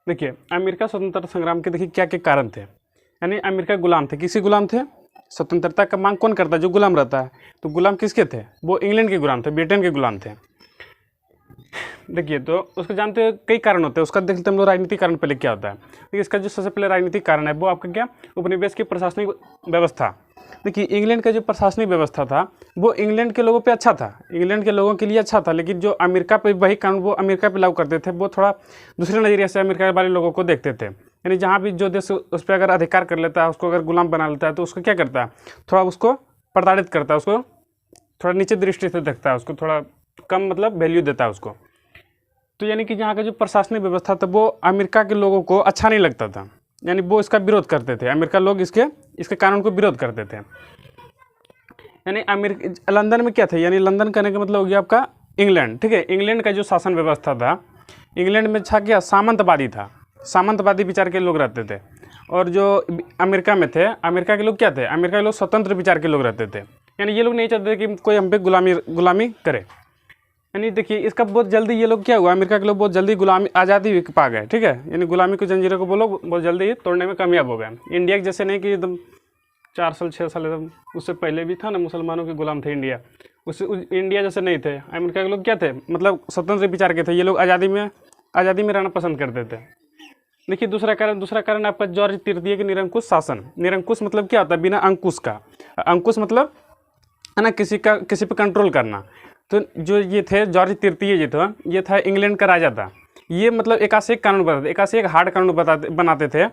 देखिए अमेरिका स्वतंत्रता संग्राम के देखिए क्या क्या कारण थे। यानी अमेरिका गुलाम थे, किसी गुलाम थे? स्वतंत्रता का मांग कौन करता है? जो गुलाम रहता है। तो गुलाम किसके थे? वो इंग्लैंड के गुलाम थे, ब्रिटेन के गुलाम थे। देखिए तो उसको जानते हैं, कई कारण होते हैं उसका। देख लेते हम लोग राजनीतिक कारण पहले क्या होता है। देखिए इसका जो सबसे पहले राजनीतिक कारण है वो आपका क्या? उपनिवेश की प्रशासनिक व्यवस्था। देखिए इंग्लैंड का जो प्रशासनिक व्यवस्था था वो इंग्लैंड के लोगों पे अच्छा था, इंग्लैंड के लोगों के लिए अच्छा था, लेकिन जो अमेरिका पे वही कानून वो अमेरिका पे लागू करते थे वो थोड़ा दूसरे नज़रिए से अमेरिका वाले लोगों को देखते थे। यानी जहाँ भी जो देश उस पर अगर अधिकार कर लेता है, उसको अगर गुलाम बना लेता है, तो उसको क्या करता है? थोड़ा उसको प्रताड़ित करता है, उसको थोड़ा नीचे दृष्टि से देखता है, उसको थोड़ा कम मतलब वैल्यू देता है उसको। तो यानी कि यहाँ का जो प्रशासनिक व्यवस्था था वो अमेरिका के लोगों को अच्छा नहीं लगता था, यानी वो इसका विरोध करते थे। अमेरिका लोग इसके कानून को विरोध करते थे। यानी अमेरिका लंदन में क्या था? यानी लंदन कहने का मतलब हो गया आपका इंग्लैंड। ठीक है, इंग्लैंड का जो शासन व्यवस्था था, इंग्लैंड में था क्या? सामंतवादी था, सामंतवादी विचार के लोग रहते थे। और जो अमेरिका में थे, अमेरिका के लोग क्या थे? अमेरिका के लोग स्वतंत्र विचार के लोग रहते थे। यानी ये लोग नहीं चाहते थे कि कोई हम पे गुलामी करे। यानी देखिए इसका बहुत जल्दी ये लोग क्या हुआ, अमेरिका के लोग बहुत जल्दी गुलामी आज़ादी पा गए। ठीक है, यानी गुलामी की जंजीरों को वो लोग बहुत जल्दी तोड़ने में कामयाब हो गए। इंडिया के जैसे नहीं कि एकदम 4 साल 6 साल, एकदम उससे पहले भी था ना, मुसलमानों के गुलाम थे इंडिया। इंडिया जैसे नहीं थे। अमेरिका के लोग क्या थे? मतलब स्वतंत्र विचार के थे। ये लोग आज़ादी में रहना पसंद करते थे। देखिए दूसरा कारण आपका जॉर्ज तृतीय के निरंकुश शासन। निरंकुश मतलब क्या होता है? बिना अंकुश का। अंकुश मतलब है ना किसी पे कंट्रोल करना। तो जो ये थे जॉर्ज तृतीय ये था इंग्लैंड का राजा था। ये मतलब एकासी कानून बनाते, एकासी एक हार्ड कानून बनाते थे।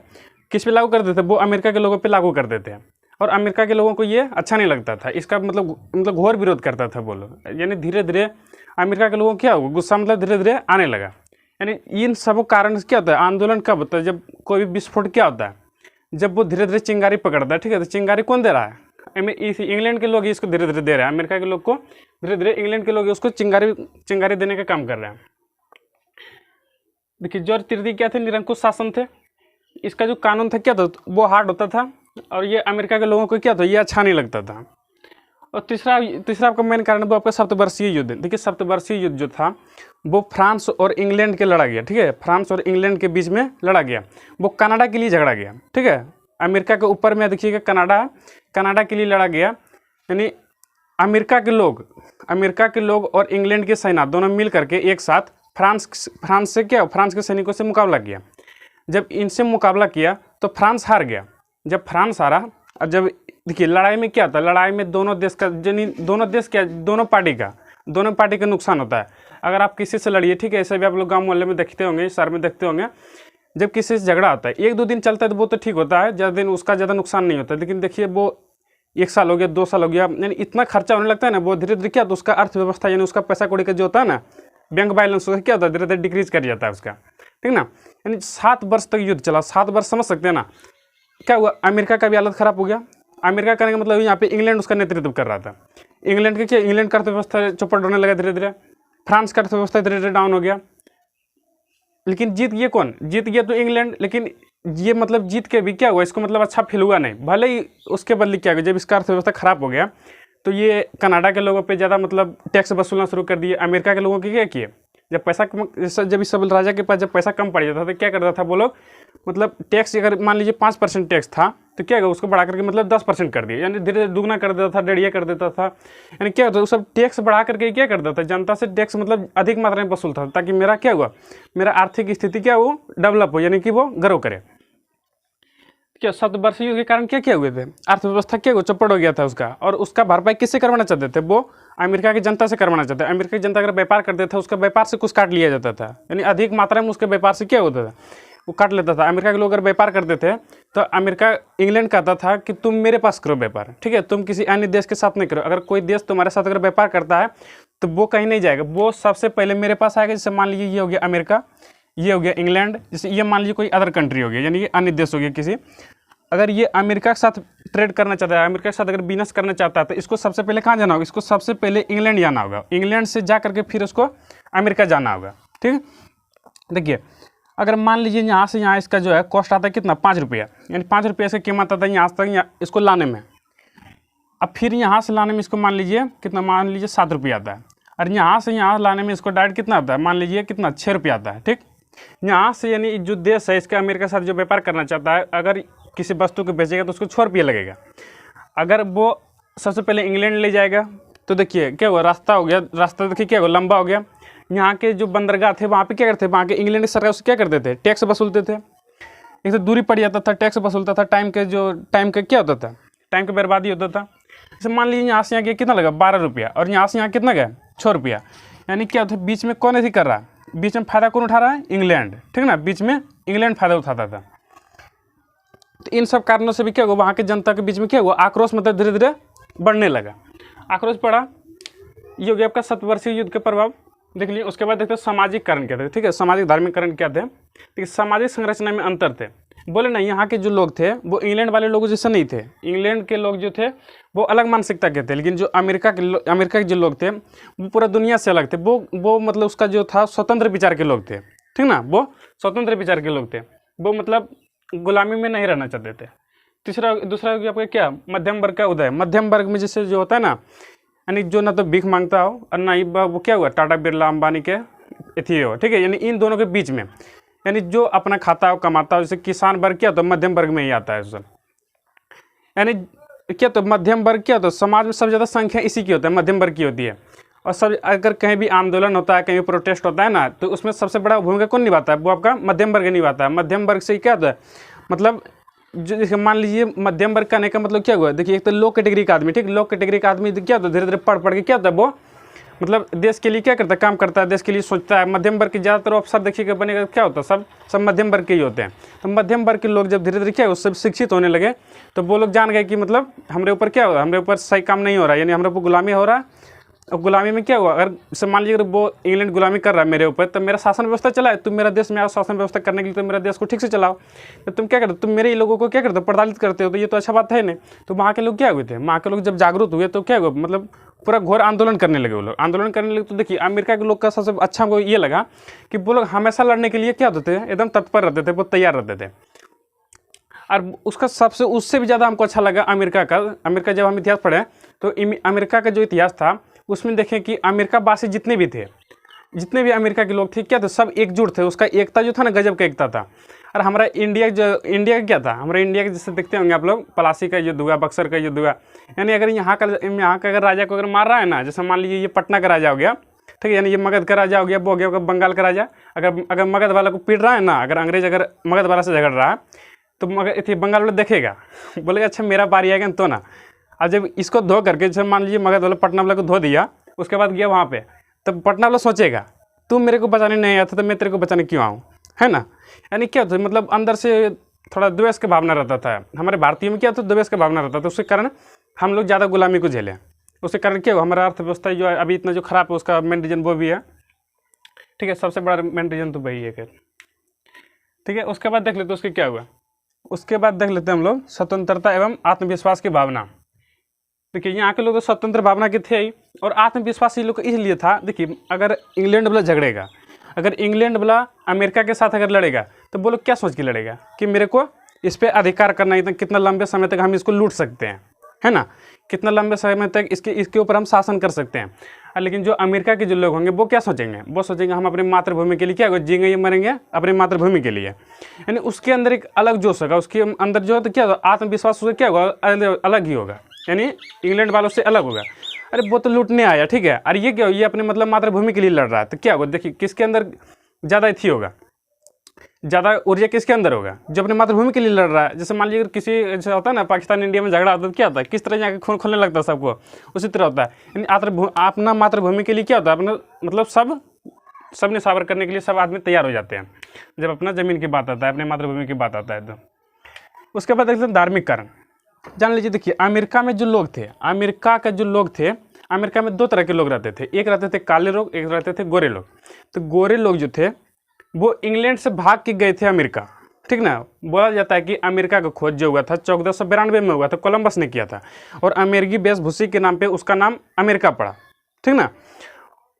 किस पे लागू करते थे? वो अमेरिका के लोगों पे लागू करते थे। और अमेरिका के लोगों को ये अच्छा नहीं लगता था, इसका मतलब घोर विरोध करता था वो लोग। यानी धीरे धीरे अमेरिका के लोगों को क्या हुआ? गुस्सा मतलब धीरे धीरे आने लगा। यानी इन सब कारण से क्या होता है? आंदोलन कब होता है? जब कोई भी विस्फोट क्या होता है? जब वो धीरे धीरे चिंगारी पकड़ता है। ठीक है, तो चिंगारी कौन दे रहा है? इंग्लैंड के लोग इसको धीरे धीरे दे रहे हैं। अमेरिका के लोग को धीरे धीरे इंग्लैंड के लोग उसको चिंगारी देने का काम कर रहे हैं। देखिए जॉर्ज तृतीय क्या थे? निरंकुश शासन थे। इसका जो कानून था क्या था? वो हार्ड होता था, और ये अमेरिका के लोगों को क्या था? ये अच्छा नहीं लगता था। और तीसरा आपका मेन कारण वो आपका सप्तवर्षीय युद्ध। देखिए सप्तवर्षीय युद्ध जो था वो फ्रांस और इंग्लैंड के लड़ा गया। ठीक है, फ्रांस और इंग्लैंड के बीच में लड़ा गया। वो कनाडा के लिए झगड़ा गया। ठीक है, अमेरिका के ऊपर में देखिएगा कनाडा के लिए लड़ा गया। यानी अमेरिका के लोग और इंग्लैंड के सेना दोनों मिल करके एक साथ फ्रांस के सैनिकों से मुकाबला किया। जब इनसे मुकाबला किया तो फ्रांस हार गया। जब फ्रांस हारा, और जब देखिए लड़ाई में क्या होता है? लड़ाई में दोनों पार्टी का नुकसान होता है। अगर आप किसी से लड़िए, ठीक है, ऐसे भी आप लोग गांव मोहल्ले में देखते होंगे, शहर में देखते होंगे, जब किसी से झगड़ा होता है 1-2 दिन चलता है तो वो तो ठीक होता है, ज़्यादा दिन उसका ज़्यादा नुकसान नहीं होता। लेकिन देखिए वो 1 साल हो गया, 2 साल हो गया, यानी इतना खर्चा होने लगता है ना, वो धीरे धीरे क्या, तो उसका अर्थव्यवस्था यानी उसका पैसा कौड़ी का जो होता है ना, बैंक बैलेंस क्या होता है, धीरे धीरे डिक्रीज कर जाता है उसका। ठीक ना, यानी 7 वर्ष तक युद्ध चला। 7 वर्ष समझ सकते हैं ना। क्या हुआ? अमेरिका का भी हालत खराब हो गया। अमेरिका करने का मतलब यहाँ पे इंग्लैंड उसका नेतृत्व कर रहा था। इंग्लैंड का अर्थव्यवस्था चौपट होने लगा धीरे धीरे। फ्रांस का अर्थव्यवस्था धीरे धीरे डाउन हो गया। लेकिन जीत गया कौन? जीत गया तो इंग्लैंड। लेकिन ये मतलब जीत के भी क्या हुआ? इसको मतलब अच्छा फील हुआ नहीं। भले ही उसके बदले क्या हुआ, जब इसका अर्थव्यवस्था खराब हो गया तो ये कनाडा के लोगों पे ज़्यादा मतलब टैक्स वसूलना शुरू कर दिए। अमेरिका के लोगों के क्या किए? जब इस सब राजा के पास जब पैसा कम पड़ जाता था तो क्या करता था वो लोग, मतलब टैक्स अगर मान लीजिए 5% टैक्स था तो क्या उसको बढ़ा करके मतलब 10% कर दिया, यानी धीरे धीरे दुगना कर देता था, डेढ़िया कर देता था। यानी क्या होता था, सब टैक्स बढ़ा करके क्या करता था, जनता से टैक्स मतलब अधिक मात्रा में वसूलता था, ताकि मेरा क्या हुआ, मेरा आर्थिक स्थिति क्या वो डेवलप हो, यानी कि वो ग्रो करे। क्या 7 वर्ष युद्ध के कारण क्या क्या हुए थे? अर्थव्यवस्था क्या हुआ, चौपट हो गया था उसका। और उसका भरपाई किससे करवाना चाहते थे? वो अमेरिका की जनता से करवाना चाहते हैं। अमेरिका की जनता अगर व्यापार करते थे, उसका व्यापार से कुछ काट लिया जाता था, यानी अधिक मात्रा में उसके व्यापार से क्या होता था, वो काट लेता था। अमेरिका के लोग अगर व्यापार करते थे तो अमेरिका इंग्लैंड कहता था कि तुम मेरे पास करो व्यापार, ठीक है, तुम किसी अन्य देश के साथ नहीं करो। अगर कोई देश तुम्हारे साथ अगर व्यापार करता है तो वो कहीं नहीं जाएगा, वो सबसे पहले मेरे पास आएगा। जैसे मान लीजिए ये हो गया अमेरिका, ये हो गया इंग्लैंड, जैसे ये मान लीजिए कोई अदर कंट्री हो गया, यानी कि अन्य देश हो गया किसी। अगर ये अमेरिका के साथ ट्रेड करना चाहता है, अमेरिका के साथ अगर बिजनेस करना चाहता है तो इसको सबसे पहले कहाँ जाना होगा? इसको सबसे पहले इंग्लैंड जाना होगा। इंग्लैंड से जा करके फिर उसको अमेरिका जाना होगा। ठीक है, देखिए अगर मान लीजिए यहाँ से यहाँ इसका जो है कॉस्ट आता है कितना, 5 रुपया, यानी 5 रुपये इसका कीमत आता है यहाँ तक इसको लाने में। अब फिर यहाँ से लाने में इसको मान लीजिए कितना, मान लीजिए 7 रुपया आता है। और यहाँ से यहाँ लाने में इसको डायरेक्ट कितना आता है, मान लीजिए कितना, 6 रुपया आता है। ठीक, यहाँ से यानी जो देश है इसका अमेरिका के साथ जो व्यापार करना चाहता है, अगर किसी वस्तु को बेचेगा तो उसको 6 रुपये लगेगा। अगर वो सबसे पहले इंग्लैंड ले जाएगा तो देखिए क्या हुआ, रास्ता हो गया, रास्ता देखिए क्या हुआ, लंबा हो गया। यहाँ के जो बंदरगाह थे वहाँ पे क्या करते थे, वहाँ के इंग्लैंड की सरकार उससे क्या करते थे, टैक्स वसूलते थे। एक तो दूरी पड़ जाता था, टैक्स वसूलता था, टाइम का क्या होता था, टाइम का बर्बादी होता था। जैसे मान लीजिए यहाँ से यहाँ गया कितना लगा 12 रुपया, और यहाँ से यहाँ कितना गया 6 रुपया। यानी क्या होता है, बीच में कौन ऐसी कर रहा है, बीच में फ़ायदा कौन उठा रहा है, इंग्लैंड, ठीक ना, बीच में इंग्लैंड फ़ायदा उठाता था। तो इन सब कारणों से भी क्या हुआ, वहाँ की जनता के बीच में क्या हुआ, आक्रोश मतलब धीरे धीरे बढ़ने लगा, आक्रोश पड़ा। ये हो गया आपका 7 वर्षीय युद्ध के प्रभाव, देख लीजिए। उसके बाद देखते हैं सामाजिक कारण क्या थे, ठीक है, सामाजिक धार्मिक कारण क्या थे। देखिए सामाजिक संरचना में अंतर थे, बोले ना यहाँ के जो लोग थे वो इंग्लैंड वाले लोग जैसे नहीं थे। इंग्लैंड के लोग जो थे वो अलग मानसिकता के थे, लेकिन जो अमेरिका के जो लोग थे वो पूरा दुनिया से अलग थे। वो मतलब उसका जो था स्वतंत्र विचार के लोग थे, ठीक ना, वो स्वतंत्र विचार के लोग थे, वो मतलब गुलामी में नहीं रहना चाहते थे। दूसरा आपका क्या, मध्यम वर्ग का उदय। मध्यम वर्ग में जैसे जो होता है ना, यानी जो ना तो भीख मांगता हो और ना ही वो क्या हुआ, टाटा बिरला अंबानी के एथी हो, ठीक है, यानी इन दोनों के बीच में, यानी जो अपना खाता हो कमाता हो, जैसे किसान वर्ग क्या तो मध्यम वर्ग में ही आता है सब। यानी क्या तो मध्यम वर्ग क्या तो समाज में सबसे ज़्यादा संख्या इसी की होता है, मध्यम वर्ग की होती है। और सब अगर कहीं भी आंदोलन होता है, कहीं भी प्रोटेस्ट होता है ना, तो उसमें सबसे बड़ा भूमिका कौन निभाता है, वो आपका मध्यम वर्ग निभाता है। मध्यम वर्ग से क्या होता है, मतलब जो मान लीजिए मध्यम वर्ग कहने का मतलब क्या हुआ, देखिए एक तो लो कैटेगरी का आदमी, ठीक, लो कैटेगरी का आदमी क्या होता है, धीरे धीरे पढ़ के क्या होता है, वो मतलब देश के लिए क्या करता है, काम करता है, देश के लिए सोचता है। मध्यम वर्ग के ज़्यादातर अफसर देखिएगा बनेगा क्या होता है, सब मध्यम वर्ग के ही होते हैं। तो मध्यम वर्ग के लोग जब धीरे धीरे क्या है सब शिक्षित होने लगे, तो वो लोग जान गए कि मतलब हमारे ऊपर क्या हो रहा है, हमारे ऊपर सही काम नहीं हो रहा है, यानी हमारे ऊपर गुलामी हो रहा है। और गुलामी में क्या हुआ, अगर मान लीजिए अगर वो इंग्लैंड गुलामी कर रहा है मेरे ऊपर, तो मेरा शासन व्यवस्था चलाए, तुम मेरा देश में आओ शासन व्यवस्था करने के लिए, तो मेरा देश को ठीक से चलाओ। तो तुम क्या करते हो, तुम मेरे लोगों को क्या करते हो, प्रताड़ित करते हो, तो ये तो अच्छा बात है नहीं। तो वहाँ के लोग क्या हुए थे, वहाँ के लोग जब जागरूक हुए तो क्या हुआ, मतलब पूरा घोर आंदोलन करने लगे वो लोग, आंदोलन करने लगे। तो देखिए अमेरिका के लोग का सबसे अच्छा हमको ये लगा कि वो लोग हमेशा लड़ने के लिए क्या होते थे, एकदम तत्पर रहते थे, वो तैयार रहते थे। और उसका सबसे उससे भी ज़्यादा हमको अच्छा लगा अमेरिका जब हम इतिहास पढ़े तो अमेरिका का जो इतिहास था उसमें देखें कि अमेरिका वासी जितने भी अमेरिका के लोग थे क्या थे, सब एकजुट थे। उसका एकता जो था ना, गजब का एकता था। और हमारा इंडिया का क्या था, हमारा इंडिया के जैसे देखते होंगे आप लोग, प्लासी का युद्ध हुआ, बक्सर का युद्ध हुआ, यानी अगर यहाँ का अगर राजा को अगर मार रहा है ना, जैसे मान लीजिए ये पटना का राजा हो गया, ठीक है, यानी ये मगध का राजा हो गया, वो हो गया बंगाल का राजा। अगर मगध वाला को पीट रहा है ना, अगर अंग्रेज अगर मगध वाला से झगड़ रहा है, तो मगर बंगाल वाला देखेगा, बोलेगा अच्छा मेरा बारी आएगा तो ना। अब जब इसको धो करके, जैसे मान लीजिए मगध वाला पटना वाला को धो दिया, उसके बाद गया वहाँ पे, तब पटना वाला सोचेगा तुम मेरे को बचाने नहीं आया था तो मैं तेरे को बचाने क्यों आऊँ, है ना। यानी क्या था, मतलब अंदर से थोड़ा द्वेष का भावना रहता था। हमारे भारतीय में क्या था, द्वेष का भावना रहता था, उसके कारण हम लोग ज़्यादा गुलामी को झेले। उसके कारण क्या हुआ, हमारा अर्थव्यवस्था जो है अभी इतना जो खराब है, उसका मेन रीजन वो भी है, ठीक है, सबसे बड़ा मेन रीजन तो वही है। ठीक है, उसके बाद देख लेते उसके क्या हुआ। उसके बाद देख लेते हैं हम लोग स्वतंत्रता एवं आत्मविश्वास की भावना। देखिए यहाँ के लोग तो स्वतंत्र भावना के थे ही, और आत्मविश्वास ये लोग को इसलिए था। देखिए अगर इंग्लैंड वाला झगड़ेगा, अगर इंग्लैंड वाला अमेरिका के साथ अगर लड़ेगा, तो वो लोग क्या सोच के लड़ेगा कि मेरे को इस पर अधिकार करना है, कितना लंबे समय तक हम इसको लूट सकते हैं, है ना, कितना लंबे समय तक इसके ऊपर हम शासन कर सकते हैं। लेकिन जो अमेरिका के जो लोग होंगे वो क्या सोचेंगे, वो सोचेंगे हम अपनी मातृभूमि के लिए क्या जिएंगे, ये मरेंगे अपनी मातृभूमि के लिए। यानी उसके अंदर एक अलग जोश होगा, उसके अंदर जो है तो क्या होगा, आत्मविश्वास उसका क्या होगा, अलग ही होगा, यानी इंग्लैंड वालों से अलग होगा। अरे वो तो लूटने आया, ठीक है, और ये क्या हो, ये अपने मतलब मातृभूमि के लिए लड़ रहा है, तो क्या होगा, देखिए किसके अंदर ज़्यादा इथी होगा, ज़्यादा ऊर्जा किसके अंदर होगा, जो अपने मातृभूमि के लिए लड़ रहा है। जैसे मान लीजिए किसी जैसे होता है ना, पाकिस्तान इंडिया में झगड़ा होता है, क्या होता है, किस तरह यहाँ खून खोलने लगता है सबको, उसी तरह होता है। यानी अपना मातृभूमि के लिए क्या होता है, अपना मतलब सब निछावर करने के लिए सब आदमी तैयार हो जाते हैं जब अपना ज़मीन की बात आता है, अपने मातृभूमि की बात आता है। तो उसके बाद देखते हैं धार्मिक कारण। जान लीजिए, देखिए अमेरिका में जो लोग थे, अमेरिका में 2 तरह के लोग रहते थे, एक रहते थे काले लोग, एक रहते थे गोरे लोग। तो गोरे लोग जो थे वो इंग्लैंड से भाग के गए थे अमेरिका, ठीक ना। बोला जाता है कि अमेरिका का खोज जो हुआ था 1492 में हुआ था, कोलंबस ने किया था, और अमेरिकी वेशभूषी के नाम पे उसका नाम अमेरिका पड़ा, ठीक ना।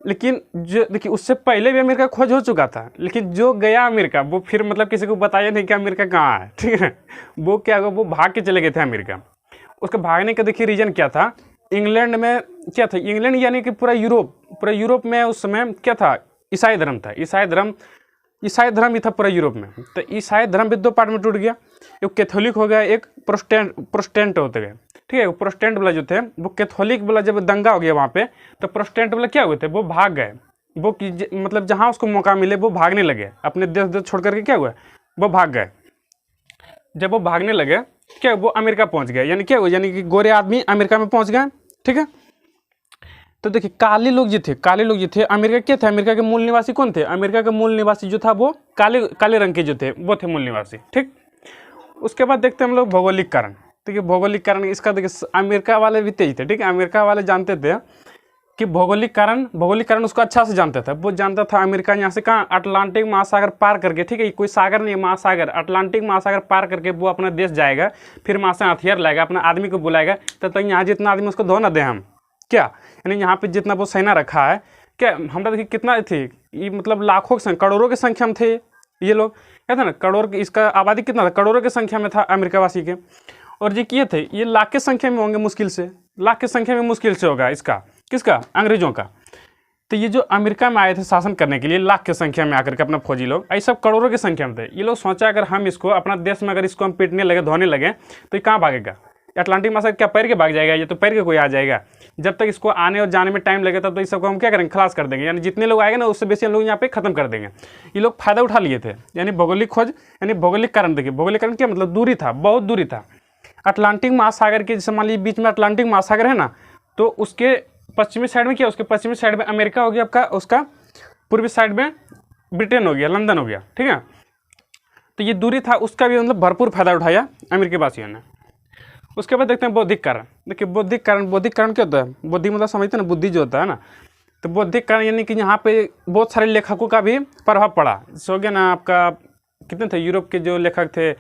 लेकिन जो देखिए उससे पहले भी अमेरिका खोज हो चुका था, लेकिन जो गया अमेरिका वो फिर मतलब किसी को बताया नहीं कि अमेरिका कहाँ है, ठीक है। वो क्या हुआ, वो भाग के चले गए थे अमेरिका। उसके भागने का देखिए रीजन क्या था, इंग्लैंड में क्या था, इंग्लैंड यानी कि पूरा यूरोप में उस समय क्या था, ईसाई धर्म था। ईसाई धर्म ईसाई धर्म ही था पूरा यूरोप में। तो ईसाई धर्म भी 2 पार्ट में टूट गया, एक कैथोलिक हो गया, एक प्रोटेस्टेंट होते गए। ठीक है, प्रोटेस्टेंट वाला जो थे वो कैथोलिक वाला जब दंगा हो गया वहाँ पे, तो प्रोटेस्टेंट वाला क्या हुए थे, वो भाग गए। वो मतलब जहाँ उसको मौका मिले वो भागने लगे, अपने देश छोड़ करके क्या हुआ, वो भाग गए। जब वो भागने लगे क्या, वो अमेरिका पहुँच गए, यानी क्या हुआ, यानी कि गोरे आदमी अमेरिका में पहुँच गए। ठीक है, तो देखिए काले लोग जो थे अमेरिका के थे, अमेरिका के मूल निवासी कौन थे, अमेरिका का मूल निवासी जो था वो काले रंग के जो थे वो थे मूल निवासी। ठीक, उसके बाद देखते हैं हम लोग भौगोलिक कारण। ठीक है, भौगोलिक कारण इसका देखिए अमेरिका वाले भी तेज थे। ठीक है, अमेरिका वाले जानते थे कि भौगोलिक कारण उसको अच्छा से जानता था। वो जानता था अमेरिका यहाँ से कहाँ, अटलांटिक महासागर पार करके, ठीक है, कोई सागर नहीं, महासागर, अटलांटिक महासागर पार करके वो अपना देश जाएगा, फिर वहाँ से हथियार लाएगा, अपना आदमी को बुलाएगा, तब तक यहाँ जितना आदमी उसको धो ना दे हम क्या, यानी यहाँ पे जितना वो सेना रखा है क्या, हमरा देखिए कितना थे ये, मतलब लाखों करोड़ों की संख्या में थे ये लोग, क्या था ना, करोड़, इसका आबादी कितना था, करोड़ों की संख्या में था अमेरिकावासी के। और ये किए थे, ये लाख की संख्या में होंगे, मुश्किल से लाख की संख्या में मुश्किल से होगा इसका, किसका, अंग्रेजों का। तो ये जो अमेरिका में आए थे शासन करने के लिए लाख की संख्या में आकर के अपना फौजी लोग, ये सब करोड़ों की संख्या में थे। ये लोग सोचा अगर हम इसको अपना देश में अगर इसको हम पीटने लगे, धोने लगे, तो ये कहाँ भागेगा, अटलांटिक महासागर क्या पैर के भाग जाएगा, ये तो पैर के कोई आ जाएगा। जब तक इसको आने और जाने में टाइम लगेगा तो इस सबको हम क्या करेंगे, खलास कर देंगे, यानी जितने लोग आएंगे ना उससे बेसी हम लोग यहाँ पे खत्म कर देंगे। ये लोग फायदा उठा लिए थे, यानी भौगोलिक खोज, यानी भौगोलिक कारण। देखिए भौगोलिक कारण क्या मतलब, दूरी था, बहुत दूरी था। अटलांटिक महासागर के, जैसे मान लीजिए बीच में अटलांटिक महासागर है ना, तो उसके पश्चिमी साइड में क्या, उसके पश्चिमी साइड में अमेरिका हो गया आपका, उसका पूर्वी साइड में ब्रिटेन हो गया, लंदन हो गया। ठीक है, तो ये दूरी था, उसका भी मतलब भरपूर फायदा उठाया अमेरिकी वासियों ने। उसके बाद देखते हैं बौद्धिक कारण। देखिए बौद्धिक कारण क्या होता है, बौद्धिक मतलब समझते हैं ना, बुद्धि जो होता है ना, तो बौद्धिक कारण यानी कि यहाँ पे बहुत सारे लेखकों का भी प्रभाव पड़ा। जैसे हो गया ना आपका, कितने थे यूरोप के जो लेखक थे,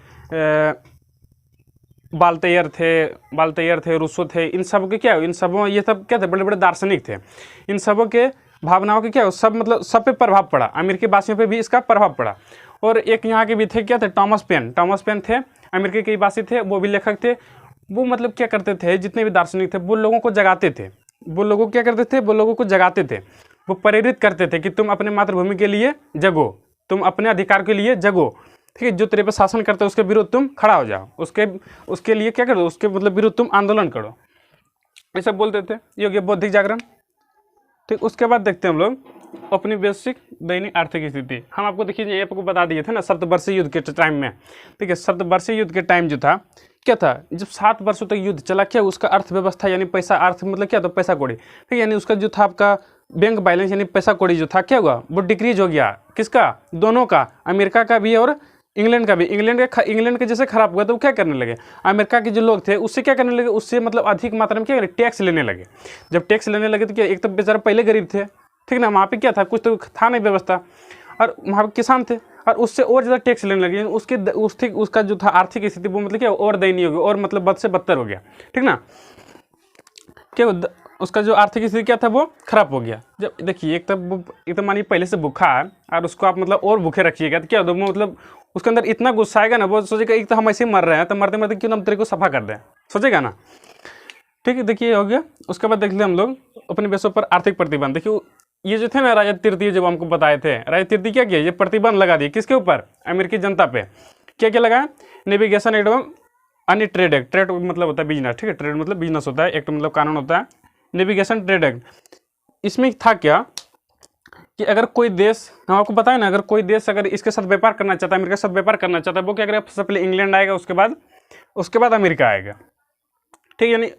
बाल्तेयर थे, रूसो थे, इन सब के क्या, इन सबों, ये सब क्या थे, बड़े बड़े दार्शनिक थे। इन सबों के भावनाओं के क्या, सब मतलब सब पे प्रभाव पड़ा, अमेरिकी वासियों पे भी इसका प्रभाव पड़ा। और एक यहाँ के भी थे, क्या थे, टॉमस पेन थे, अमेरिका के वासी थे, वो भी लेखक थे। वो मतलब क्या करते थे, जितने भी दार्शनिक थे वो लोगों को जगाते थे, वो लोगों क्या करते थे, वो लोगों को जगाते थे, वो प्रेरित करते थे कि तुम अपने मातृभूमि के लिए जगो, तुम अपने अधिकार के लिए जगो। ठीक है, जो तेरे पे शासन करते हैं उसके विरुद्ध तुम खड़ा हो जाओ, उसके लिए क्या करो, उसके मतलब विरुद्ध तुम आंदोलन करो, ये सब बोलते थे। ये हो गया बौद्धिक जागरण। ठीक, उसके बाद देखते हैं हम लोग अपनी बेसिक दैनिक आर्थिक स्थिति। हम आपको देखिए ये आपको बता दिए थे ना, सप्तवर्षीय युद्ध के टाइम में। ठीक है, सप्तवर्षीय युद्ध के टाइम जो था क्या था, जब 7 वर्षों तक युद्ध चला, क्या उसका अर्थव्यवस्था यानी पैसा, अर्थ मतलब क्या था, पैसा कौड़ी। ठीक है, यानी उसका जो था आपका बैंक बैलेंस यानी पैसा कौड़ी जो था, क्या हुआ, वो डिक्रीज हो गया। किसका, दोनों का, अमेरिका का भी और इंग्लैंड का भी। इंग्लैंड के जैसे खराब हुआ तो वो क्या करने लगे, अमेरिका के जो लोग थे उससे क्या करने लगे, उससे मतलब अधिक मात्रा में क्या करें, टैक्स लेने लगे। जब टैक्स लेने लगे तो क्या, एक तो बेचारा पहले गरीब थे, ठीक ना, वहाँ पे क्या था, कुछ तो था नहीं व्यवस्था, और वहाँ पे किसान थे, और उससे और ज़्यादा टैक्स लेने लगे। उसका जो था आर्थिक स्थिति वो मतलब क्या, और दयनीय हो गया, और मतलब बद से बदतर हो गया। ठीक ना, क्या उसका जो आर्थिक स्थिति क्या था, वो खराब हो गया। जब देखिए एक तो मानिए पहले से भूखा है और उसको आप मतलब और भूखे रखिएगा तो क्या होगा, मतलब उसके अंदर इतना गुस्सा आएगा ना, वो सोचेगा एक तो हम ऐसे ही मर रहे हैं, तो मरते मरते क्यों ना हम तेरे को सफा कर दें, सोचेगा ना। ठीक है, देखिए हो गया। उसके बाद देख लें हम लोग अपने विषयों पर आर्थिक प्रतिबंध। देखिए ये जो थे ना राजा तृतीय, जब हमको बताए थे, राजा तृतीय क्या किया, ये प्रतिबंध लगा दिए किसके ऊपर, अमेरिकी जनता पे। क्या क्या लगाया, नेविगेशन एक्ट एवं अन्य ट्रेड एक्ट। ट्रेड मतलब होता है बिजनेस, ठीक है, ट्रेड मतलब बिजनेस होता है, एक्ट मतलब कानून होता है, नेविगेशन ट्रेड एक्ट। इसमें था क्या कि अगर कोई देश, हम आपको बताए ना, अगर कोई देश अगर इसके साथ व्यापार करना चाहता है, अमेरिका के साथ व्यापार करना चाहता है, वो क्या करेगा, सबसे पहले इंग्लैंड आएगा, उसके बाद अमेरिका आएगा। ठीक, यानी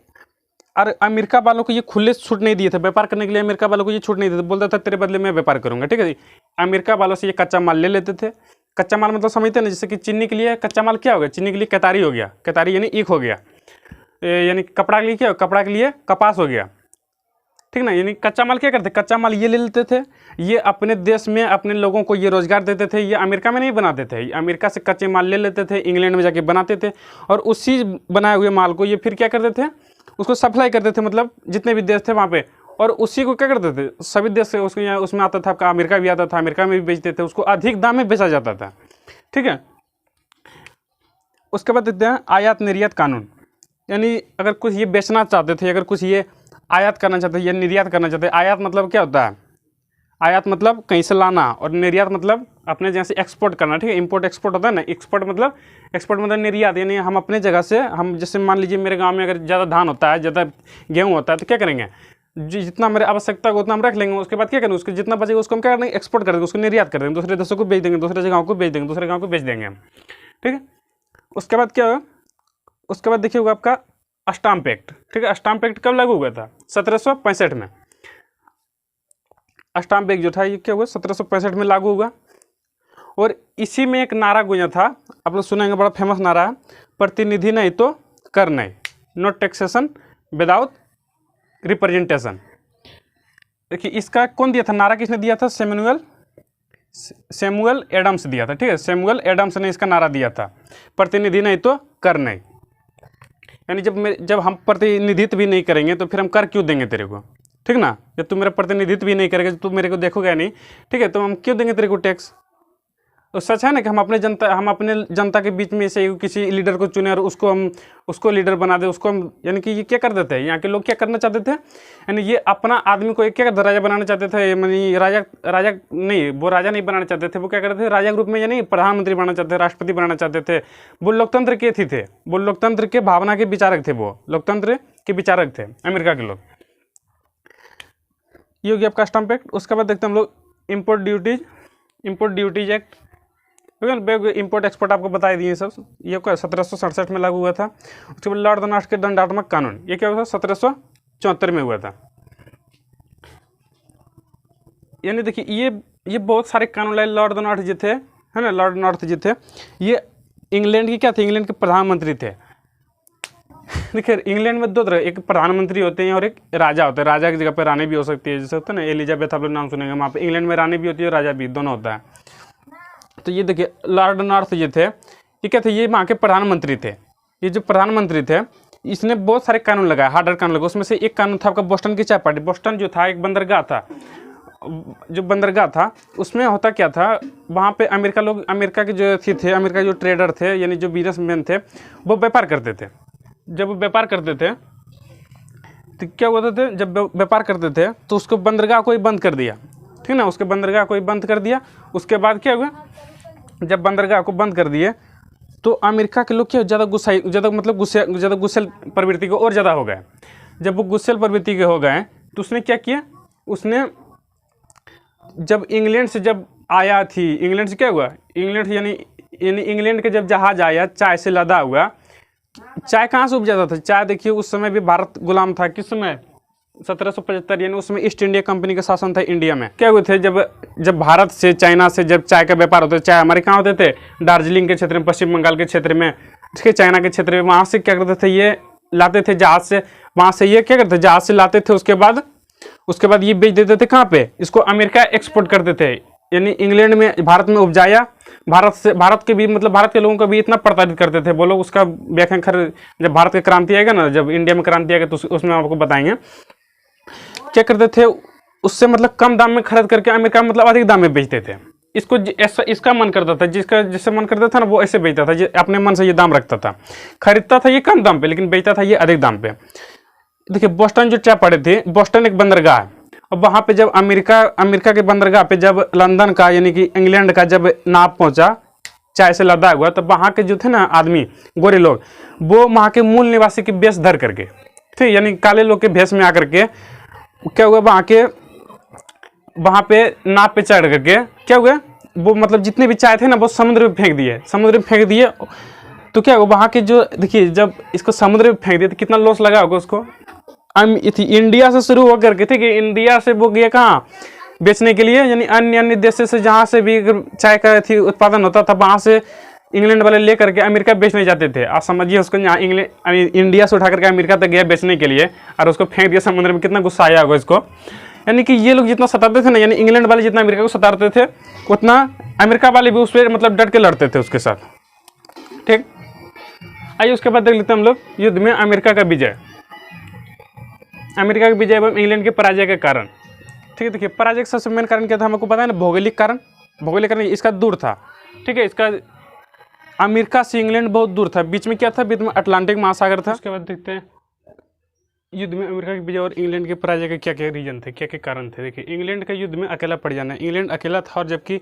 और अमेरिका वालों को ये खुले छूट नहीं दिए थे व्यापार करने के लिए, अमेरिका वालों को ये छूट नहीं दिए थे, बोलता था तेरे बदले में व्यापार करूंगा। ठीक है, अमेरिका वालों से ये कच्चा माल ले लेते थे। कच्चा माल मतलब समझते हैं ना, जैसे कि चीनी के लिए कच्चा माल क्या हो गया, चीनी के लिए केतारी हो गया, केतारी यानी ईख हो गया, यानी कपड़ा के लिए क्या, कपड़ा के लिए कपास हो गया। ठीक ना, यानी कच्चा माल क्या करते, कच्चा माल ये ले लेते थे, ये अपने देश में अपने लोगों को ये रोजगार देते थे, ये अमेरिका में नहीं बनाते थे, अमेरिका से कच्चे माल ले लेते थे, इंग्लैंड में जाके बनाते थे, और उसी बनाए हुए माल को ये फिर क्या करते थे, उसको सप्लाई करते थे, मतलब जितने भी देश थे वहाँ पे, और उसी को क्या करते थे, सभी देश से उसको यहाँ उसमें आता था, आपका अमेरिका भी आता था, अमेरिका में भी बेचते थे, उसको अधिक दाम में बेचा जाता था। ठीक है, उसके बाद देखते हैं आयात निर्यात कानून। यानी अगर कुछ ये बेचना चाहते थे, अगर कुछ ये आयात करना चाहते हैं या निर्यात करना चाहते हैं, आयात मतलब क्या होता है, आयात मतलब कहीं से लाना, और निर्यात मतलब अपने जैसे एक्सपोर्ट करना, ठीक है। इंपोर्ट एक्सपोर्ट होता है ना, एक्सपोर्ट मतलब निर्यात, यानी हम अपने जगह से, हम जैसे मान लीजिए मेरे गांव में अगर ज़्यादा धान होता है, ज़्यादा गेहूँ होता है, तो क्या करेंगे, जितना मेरे आवश्यकता हो उतना हम रख लेंगे, उसके बाद क्या करेंगे, उसके जितना बचेगा उसको हम क्या करेंगे, एक्सपोर्ट कर देंगे, उसको निर्यात कर देंगे, दूसरे देशों को बेच देंगे, दूसरे जगहों को बेच देंगे, दूसरे गाँव को बेच देंगे हम, ठीक है। उसके बाद क्या होगा, उसके बाद देखिए होगा आपका स्टाम्प एक्ट, ठीक है। स्टाम्प एक्ट कब लागू हुआ था, 1765 में। स्टाम्प एक्ट जो था ये क्या हुआ, 1765 में लागू हुआ। और इसी में एक नारा गूंजा था, आप लोग सुनेंगे, बड़ा फेमस नारा है, प्रतिनिधि नहीं तो कर नहीं, नो टैक्सेशन विदाउट रिप्रेजेंटेशन। देखिए इसका कौन दिया था, नारा किसने दिया था, सैमुअल एडम्स दिया था, ठीक है। सैमुअल एडम्स ने इसका नारा दिया था, प्रतिनिधि नहीं तो कर नहीं। यानी जब हम प्रतिनिधित्व भी नहीं करेंगे तो फिर हम कर क्यों देंगे तेरे को, ठीक ना। जब तू मेरा प्रतिनिधित्व भी नहीं करेगा, तू मेरे को देखोगा नहीं, ठीक है, तो हम क्यों देंगे तेरे को टैक्स। तो सच है ना कि हम अपने जनता के बीच में से किसी लीडर को चुने और उसको लीडर बना दे, उसको हम, यानी कि ये क्या कर देते हैं, यहाँ के लोग क्या करना चाहते थे, यानी ये अपना आदमी को क्या राजा बनाना चाहते थे, यानी राजा नहीं, वो राजा नहीं बनाना चाहते थे, वो क्या करते थे, राजा ग्रुप में यानी प्रधानमंत्री बनाना चाहते थे, राष्ट्रपति बनाना चाहते थे। वो लोकतंत्र के थे, वो लोकतंत्र के भावना के विचारक थे, वो लोकतंत्र के विचारक थे अमेरिका के लोग। ये हो गया आपका स्टाम्प एक्ट। उसके बाद देखते हैं हम लोग import duties act, import export आपको बता दिए सब। ये क्या 1767 में लागू हुआ था। उसके बाद लॉर्ड नॉर्थ के दंडात्मक कानून, ये क्या हुआ था, 1774 में हुआ था। यानी देखिए ये बहुत सारे कानून लाए लॉर्ड नॉर्थ जी थे, है ना। लॉर्ड नॉर्थ जी थे, ये इंग्लैंड के क्या थे, इंग्लैंड के प्रधानमंत्री थे। देखिए इंग्लैंड में दो तरह, एक प्रधानमंत्री होते हैं और एक राजा होता है। राजा की जगह पे रानी भी हो सकती है, जैसे होता है ना एलिजाबेथ, आप लोग नाम सुनेंगे वहाँ पे। इंग्लैंड में रानी भी होती है, राजा भी, दोनों होता है। तो ये देखिए लॉर्ड नॉर्थ ये थे, ये क्या थे, ये वहाँ के प्रधानमंत्री थे। ये जो प्रधानमंत्री थे इसने बहुत सारे कानून लगाए, हार्डर कानून लगा। उसमें से एक कानून था आपका बोस्टन की चाय पार्टी। बोस्टन जो था एक बंदरगाह था, जो बंदरगाह था उसमें होता क्या था, वहाँ पे अमेरिका के जो थे अमेरिका के जो ट्रेडर थे, यानी जो बिजनेसमैन थे, वो व्यापार करते थे। जब वो व्यापार करते थे तो क्या होता थे, जब व्यापार करते थे तो उसको बंदरगाह को ही बंद कर दिया, ठीक ना। उसके बंदरगाह को ही बंद कर दिया। उसके बाद क्या हुआ, जब बंदरगाह को बंद कर दिए तो अमेरिका के लोग क्या ज़्यादा गुस्सेल प्रवृत्ति को और ज़्यादा हो गए। जब वो गुस्सेल प्रवृत्ति के हो गए तो उसने क्या किया, उसने जब इंग्लैंड से जब आया थी, इंग्लैंड से क्या हुआ, इंग्लैंड यानी इंग्लैंड के जब जहाज आया चाय से लदा हुआ, चाय कहाँ से उपजाता था, चाय देखिए उस समय भी भारत गुलाम था। किस समय, 1775, यानी उसमें ईस्ट इंडिया कंपनी का शासन था इंडिया में। क्या हुए थे, जब भारत से चाइना से जब चाय का व्यापार होता है, चाय हमारे कहाँ होते थे, दार्जिलिंग के क्षेत्र में, पश्चिम बंगाल के क्षेत्र में, ठीक है, चाइना के क्षेत्र में। वहाँ से क्या करते थे, ये लाते थे जहाज से, वहाँ से ये क्या करते थे, जहाज से लाते थे। उसके बाद ये बेच देते थे कहाँ पे, इसको अमेरिका एक्सपोर्ट करते थे। यानी इंग्लैंड में, भारत में उपजाया, भारत के भी मतलब भारत के लोगों को भी इतना प्रताड़ित करते थे वो लोग। उसका व्याख्या खैर जब भारत की क्रांति आएगा ना, जब इंडिया में क्रांति आएगा तो उसमें आपको बताएंगे। क्या करते थे, उससे मतलब कम दाम में खरीद करके अमेरिका मतलब अधिक दाम में बेचते थे। इसको इसका मन करता था, जिससे मन करता था ना वो ऐसे बेचता था, अपने मन से ये दाम रखता था, खरीदता था ये कम दाम पे लेकिन बेचता था ये अधिक दाम पे। देखिए बोस्टन जो चाय पड़े थे, बोस्टन एक बंदरगाह है, और वहाँ पे जब अमेरिका के बंदरगाह पे जब लंदन का यानी कि इंग्लैंड का जब नाव पहुँचा चाय से लदा हुआ, तब वहाँ के जो थे ना आदमी, गोरे लोग, वो वहाँ के मूल निवासी के वेश धर करके, ठीक, यानी काले लोग के भेष में आकर के क्या हुआ, वहाँ पे नाव पे चढ़ करके क्या हुआ, वो मतलब जितने भी चाय थे ना वो समुद्र में फेंक दिए। तो क्या हुआ, वहाँ के जो देखिए जब इसको समुद्र में फेंक दिया तो कितना लॉस लगा होगा उसको। इंडिया से शुरू होकर के, ठीक है, इंडिया से वो गया कहाँ बेचने के लिए, यानी अन्य देशों से जहाँ से भी चाय का उत्पादन होता था वहाँ से इंग्लैंड वाले ले करके अमेरिका बेचने जाते थे। आप समझिए उसको, यहाँ इंडिया से उठा करके अमेरिका तक गया बेचने के लिए और उसको फेंक दिया समुद्र में, कितना गुस्सा आया होगा इसको। यानी कि ये लोग जितना सताते थे ना, यानी इंग्लैंड वाले जितना अमेरिका को सताते थे उतना अमेरिका वाले भी उस पर मतलब डट के लड़ते थे उसके साथ, ठीक। आइए उसके बाद देख लेते हैं हम लोग युद्ध में अमेरिका का विजय। अमेरिका का विजय एवं इंग्लैंड के पराजय के कारण, ठीक है। देखिए पराजय का सबसे मेन कारण क्या था, हमको पता है ना, भौगोलिक कारण इसका दूर था, ठीक है। इसका अमेरिका से इंग्लैंड बहुत दूर था, बीच में क्या था, बीच में अटलांटिक महासागर था। उसके बाद देखते हैं युद्ध में अमेरिका की विजय और इंग्लैंड के पराजय के क्या क्या रीजन थे, क्या क्या कारण थे? देखिए, इंग्लैंड का युद्ध में अकेला पड़ जाना, इंग्लैंड अकेला था, और जबकि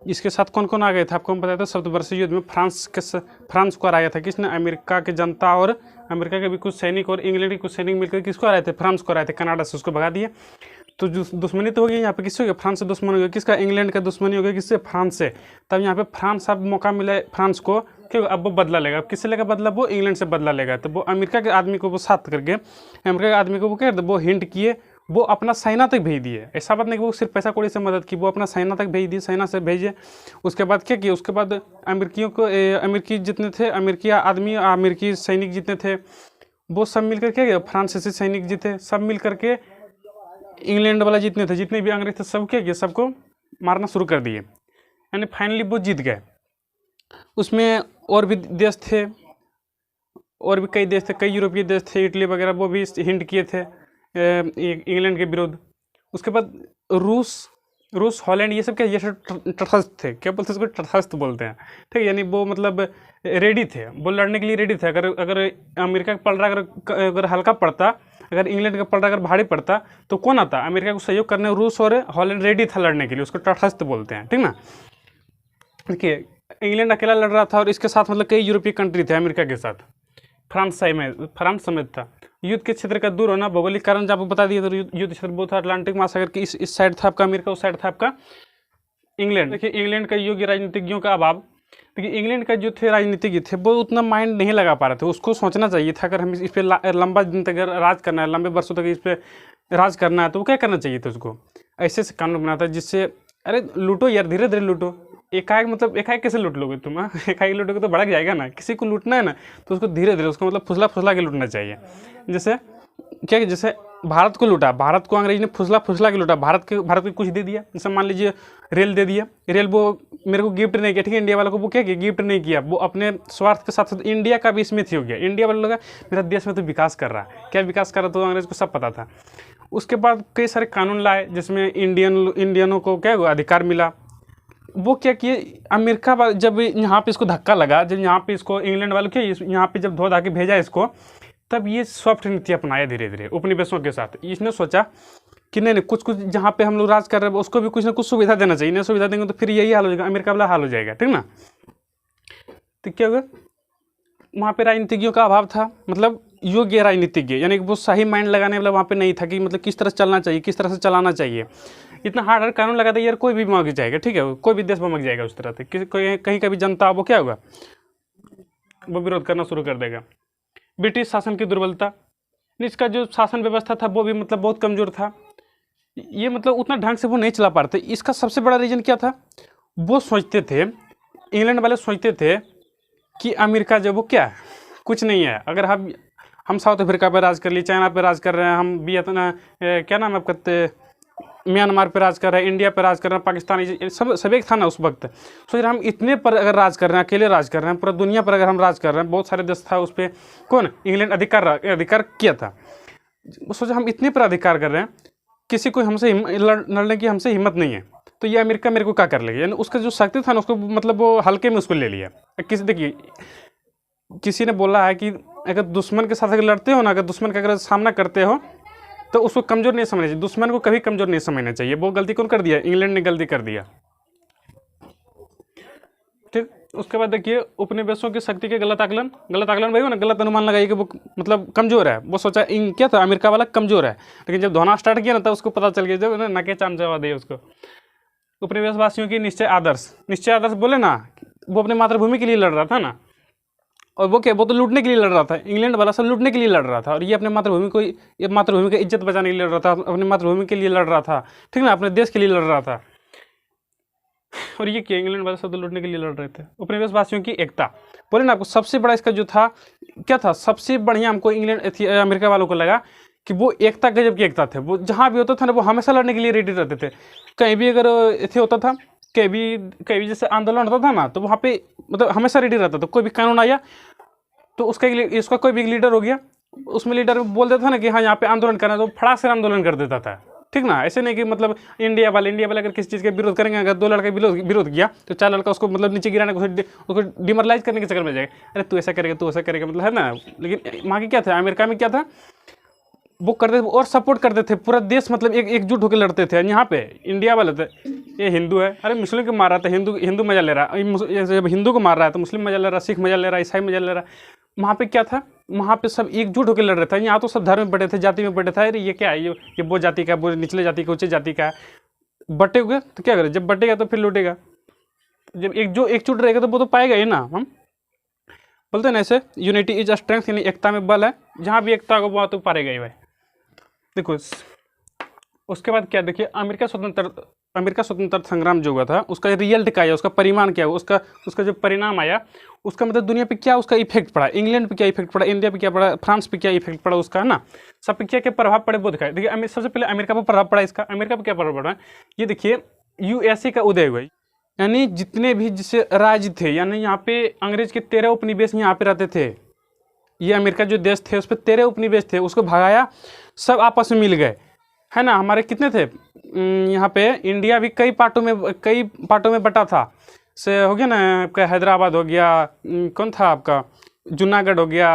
इसके साथ कौन कौन आ गए थे आपको हम बताया था। सप्तवर्षीय युद्ध में फ्रांस को हराया था किसने? अमेरिका की जनता और अमेरिका के भी कुछ सैनिक और इंग्लैंड के कुछ सैनिक मिलकर किसको हराए थे? फ्रांस को हराए थे, कनाडा से उसको भगा दिए। तो जो दुश्मनी तो हो गई यहाँ पे, किससे हो गया? फ्रांस से दुश्मनी हो गया, किसका? इंग्लैंड का दुश्मनी हो गया, किससे? फ्रांस से। तब यहाँ पे फ्रांस, अब मौका मिला फ्रांस को, क्यों? अब वो बदला लेगा। अब किससे लेगा बदला? वो इंग्लैंड से बदला लेगा। तो वो अमेरिका के आदमी को वो साथ करके, अमेरिका के आदमी को वो क्या, वो हिंट किए, वो अपना सेना तक भेज दिए। ऐसा बात नहीं कि वो सिर्फ पैसा कौड़ी से मदद की, वो अपना सेना तक भेज दिए, सेना से भेजे। उसके बाद क्या किया? उसके बाद अमेरिकियों को, अमेरिकी जितने थे, अमेरिकी आदमी, अमेरिकी सैनिक जितने थे, वो सब मिलकर क्या किया? फ्रांसीसी सैनिक जितने सब मिल करके इंग्लैंड वाला जितने थे, जितने भी अंग्रेज थे, सब क्या किया? सबको मारना शुरू कर दिए। यानी फाइनली वो जीत गए। उसमें और भी देश थे, और भी कई देश थे, कई यूरोपीय देश थे, इटली वगैरह, वो भी हिंट किए थे इंग्लैंड के विरुद्ध। उसके बाद रूस, हॉलैंड, ये सब क्या, ये सब तटस्थ थे। क्या बोलते हैं इसको? तटस्थ बोलते हैं, ठीक है। यानी वो मतलब रेडी थे, वो लड़ने के लिए रेडी थे। अगर अमेरिका का पलड़ा अगर हल्का पड़ता, अगर इंग्लैंड का पलड़ा अगर भारी पड़ता, तो कौन आता? अमेरिका को सहयोग करने रूस और हॉलैंड रेडी था लड़ने के लिए, उसको तटस्थ बोलते हैं, ठीक ना। देखिए, इंग्लैंड अकेला लड़ रहा था, और इसके साथ मतलब कई यूरोपीय कंट्री थे अमेरिका के साथ, फ्रांस समेत था। युद्ध के क्षेत्र का दूर होना, भौगोलिक कारण जब आपको बता दिया, तो युद्ध क्षेत्र बहुत था। अटलांटिक महासागर की इस साइड था आपका अमेरिका, उस साइड था आपका इंग्लैंड। देखिए, इंग्लैंड का योग्य राजनीतिज्ञों का अभाव। देखिए, इंग्लैंड का जो थे राजनीतिज्ञ थे, वो उतना माइंड नहीं लगा पा रहे थे। उसको सोचना चाहिए था, अगर हम इस पर लंबा दिन तक राज करना है, लंबे वर्षों तक इस पर राज करना है, तो वो क्या करना चाहिए था? उसको ऐसे से कानून बनाता है जिससे, अरे लूटो यार, धीरे धीरे लूटो। एकाएक मतलब एकाएक कैसे लूट लोगे तुम? एकाएक लूटोगे तो भड़क जाएगा ना। किसी को लूटना है ना, तो उसको धीरे धीरे, उसको मतलब फुसला फुसला के लूटना चाहिए। जैसे क्या, जैसे भारत को लूटा, भारत को अंग्रेज ने फुसला फुसला के लूटा, भारत को कुछ दे दिया। जैसे मान लीजिए रेल दे दिया, रेल वो मेरे को गिफ्ट नहीं किया, ठीक है, इंडिया वालों को वो क्या किया? गिफ्ट नहीं किया। वो अपने स्वार्थ के साथ साथ इंडिया का भी इसमें थी हो गया। इंडिया वालों लगा मेरा देश में तो विकास कर रहा है, क्या विकास कर रहा, तो अंग्रेज को सब पता था। उसके बाद कई सारे कानून लाए, जिसमें इंडियनों को क्या अधिकार मिला। वो क्या किए? अमेरिका जब यहाँ पे इसको धक्का लगा, जब यहाँ पे इसको इंग्लैंड वालों क्या यहाँ पे जब धो धा के भेजा इसको, तब ये सॉफ्ट नीति अपनाया धीरे धीरे उपनिवेशों के साथ। इसने सोचा कि नहीं, कुछ जहाँ पे हम लोग राज कर रहे हैं, उसको भी कुछ ना कुछ सुविधा देना चाहिए। नहीं सुविधा देंगे तो फिर यही हाल हो जाएगा, अमेरिका वाला हाल हो जाएगा, ठीक ना। तो क्या होगा? वहाँ पे राजनीतिज्ञों का अभाव था, मतलब योग्य राजनीतिज्ञ, यानी कि वो सही माइंड लगाने वाला वहाँ पे नहीं था, कि मतलब किस तरह से चलना चाहिए, किस तरह से चलाना चाहिए। इतना हार्ड कानून लगा था यार, कोई भी मग जाएगा, ठीक है, कोई भी देश मग जाएगा उस तरह से। कहीं का भी जनता, वो क्या होगा? वो विरोध करना शुरू कर देगा। ब्रिटिश शासन की दुर्बलता, इसका जो शासन व्यवस्था था वो भी मतलब बहुत कमज़ोर था। ये मतलब उतना ढंग से वो नहीं चला पा रहे थे। इसका सबसे बड़ा रीज़न क्या था? वो सोचते थे, इंग्लैंड वाले सोचते थे कि अमेरिका जो वो क्या है, कुछ नहीं है। अगर हम साउथ अफ्रीका पर राज कर लिए, चाइना पर राज कर रहे हैं, हम भी इतना क्या नाम है कहते, म्यांमार पर राज कर रहे हैं, इंडिया पर राज कर रहे हैं, पाकिस्तान, सब एक था ना उस वक्त। सोच रहे हम इतने पर अगर राज कर रहे हैं, अकेले राज कर रहे हैं, पूरा दुनिया पर अगर हम राज कर रहे हैं, बहुत सारे देश था उस पर, कौन? इंग्लैंड अधिकार किया था। सोचा हम इतने पर अधिकार कर रहे हैं, किसी को हमसे लड़ने की हमसे हिम्मत नहीं है, तो ये अमेरिका मेरे को क्या कर लेगी? यानी उसका जो शक्ति था ना, उसको मतलब वो हल्के में उसको ले लिया। देखिए, किसी ने बोला है कि अगर दुश्मन के साथ अगर लड़ते हो ना, अगर दुश्मन का अगर सामना करते हो, तो उसको कमज़ोर नहीं समझना चाहिए। दुश्मन को कभी कमज़ोर नहीं समझना चाहिए। वो गलती कौन कर दिया? इंग्लैंड ने गलती कर दिया, ठीक। उसके बाद देखिए, उपनिवेशों की शक्ति के गलत आकलन भाई हो ना, गलत अनुमान लगाइए कि वो मतलब कमज़ोर है। वो सोचा क्या था, अमेरिका वाला कमज़ोर है, लेकिन जब धोना स्टार्ट किया ना, तब उसको पता चल गया, जब नके चांद जवाब दिए उसको। उपनिवेशवासियों की निश्चय आदर्श बोले ना, वो अपने मातृभूमि के लिए लड़ रहा था ना, और वो क्या, वो तो लूटने के लिए लड़ रहा था। इंग्लैंड वाला सब लूटने के लिए लड़ रहा था, और ये अपने मातृभूमि की इज्जत बचाने के लिए लड़ रहा था, अपनी मातृभूमि के लिए लड़ रहा था, ठीक ना, अपने देश के लिए लड़ रहा था। और ये क्या, इंग्लैंड वाले सब लूटने के लिए लड़ रहे थे। उपनिवेशवासियों की एकता, बोले ना आपको, सबसे बड़ा इसका जो था क्या था, सबसे बढ़िया हमको अमेरिका वालों को लगा कि वो एकता, गजब की एकता थे। वो जहाँ भी होता था ना, वो हमेशा लड़ने के लिए रेडी रहते थे। कहीं भी अगर ऐसे होता था, कहीं भी जैसे आंदोलन होता था ना, तो वहाँ पे मतलब हमेशा रेडी रहता था। कोई भी कानून आया तो इसका कोई भी लीडर हो गया, उसमें लीडर बोल देता था ना कि हाँ यहाँ पे आंदोलन करना है, तो फटाक से आंदोलन कर देता था, ठीक ना। ऐसे नहीं कि मतलब इंडिया वाले अगर किसी चीज़ के विरोध करेंगे, अगर 2 लड़का विरोध किया, तो 4 लड़का उसको मतलब नीचे गिराने को, उसको डिमोरलाइज करने के चक्कर में जाएगा, अरे तू ऐसा करेगा, तू ऐसा करेगा, मतलब है ना। लेकिन वहाँ की क्या था, अमेरिका में क्या था, वो करते थे और सपोर्ट करते थे, पूरा देश मतलब एकजुट होकर लड़ते थे। यहाँ पे इंडिया वाले थे, ये हिंदू है, अरे मुस्लिम को मार रहा था, हिंदू मजा ले रहा है, जब हिंदू को मार रहा है तो मुस्लिम मजा ले रहा है, सिख मजा ले रहा है, ईसाई मजा ले रहा है। वहाँ पे क्या था, वहाँ पे सब एकजुट होकर लड़ रहे थे। यहाँ तो सब धर्म में बटे थे, जाति में बटे थे, अरे ये क्या है, ये वो जाति का, वो निचले जाति का, ऊंचे जाति का है। बटे हुए तो क्या करे, जब बटेगा तो फिर लूटेगा। जब एकजुट रहेगा तो वो तो पाएगा ही ना। हम बोलते हैं ना ऐसे, यूनिटी इज अ स्ट्रेंथ, यानी एकता में बल है, जहाँ भी एकता होगा वहाँ तो पारेगा ही भाई। देखो उसके बाद क्या, देखिए अमेरिका स्वतंत्रता संग्राम जो हुआ था उसका रिजल्ट क्या आया, उसका परिमाण क्या हुआ, उसका जो परिणाम आया, उसका मतलब दुनिया पे क्या उसका इफेक्ट पड़ा, इंग्लैंड पे क्या इफेक्ट पड़ा, इंडिया पे क्या पड़ा, फ्रांस पे क्या इफेक्ट पड़ा उसका, है ना, सब पे क्या क्या प्रभाव पड़े वो दिखाए। देखिए सबसे पहले अमेरिका पर प्रभाव पड़ा इसका। अमेरिका पर क्या प्रभाव पड़ा, ये देखिए यूएसए का उदय हुआ, यानी जितने भी जिससे राज्य थे, यानी यहाँ पे अंग्रेज के 13 उपनिवेश यहाँ पे रहते थे। ये अमेरिका जो देश थे उस पर 13 उपनिवेश थे, उसको भगाया, सब आपस में मिल गए, है ना। हमारे कितने थे यहाँ पे, इंडिया भी कई पार्टों में बटा था, से हो गया ना आपका हैदराबाद हो गया, कौन था आपका जूनागढ़ हो गया,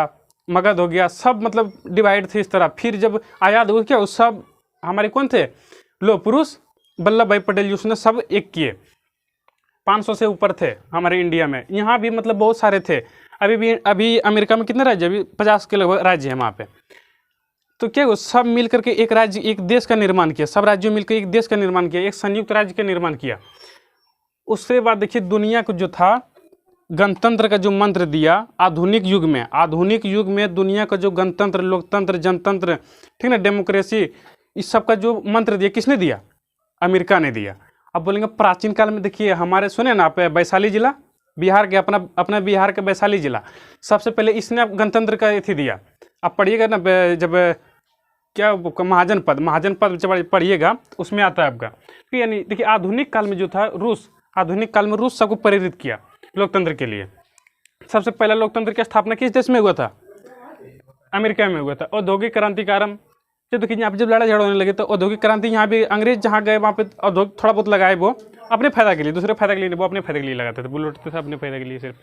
मगध हो गया, सब मतलब डिवाइड थे इस तरह। फिर जब आज़ाद हुआ क्या, उस सब हमारे कौन थे, लो पुरुष वल्लभ भाई पटेल जी, उसने सब एक किए। 500 से ऊपर थे हमारे इंडिया में, यहाँ भी मतलब बहुत सारे थे। अभी अमेरिका में कितने राज्य, अभी 50 के लगभग राज्य हैं वहाँ पे। तो क्या वो सब मिल करके एक राज्य, एक देश का निर्माण किया, सब राज्यों मिलकर एक देश का निर्माण किया, एक संयुक्त राज्य का निर्माण किया। उसके बाद देखिए दुनिया को जो था गणतंत्र का जो मंत्र दिया आधुनिक युग में दुनिया का जो गणतंत्र, लोकतंत्र, जनतंत्र, ठीक ना, डेमोक्रेसी, इस सब का जो मंत्र दिया किसने दिया, अमेरिका ने दिया। अब बोलेंगे प्राचीन काल में, देखिए हमारे सुने ना आप, वैशाली जिला बिहार के, अपना बिहार का वैशाली जिला, सबसे पहले इसने गणतंत्र का अथी दिया। आप पढ़िएगा ना, जब क्या महाजन पद जब पढ़िएगा उसमें आता है आपका। तो यानी देखिए आधुनिक काल में जो था आधुनिक काल में रूस सबको प्रेरित किया लोकतंत्र के लिए। सबसे पहला लोकतंत्र की स्थापना किस देश में हुआ था, अमेरिका में हुआ था। औद्योगिक क्रांति का आरंभ, जब देखिए यहाँ पे जब लड़ाई झगड़ा होने लगे तो औद्योगिक क्रांति, यहाँ भी अंग्रेज जहाँ गए वहाँ पे औद्योगिक थोड़ा बहुत लगाए, वो अपने फायदा के लिए, दूसरे फायदा के लिए नहीं, वो अपने फायदे के लिए लगाते थे, वो लूटते थे अपने फायदे के लिए सिर्फ।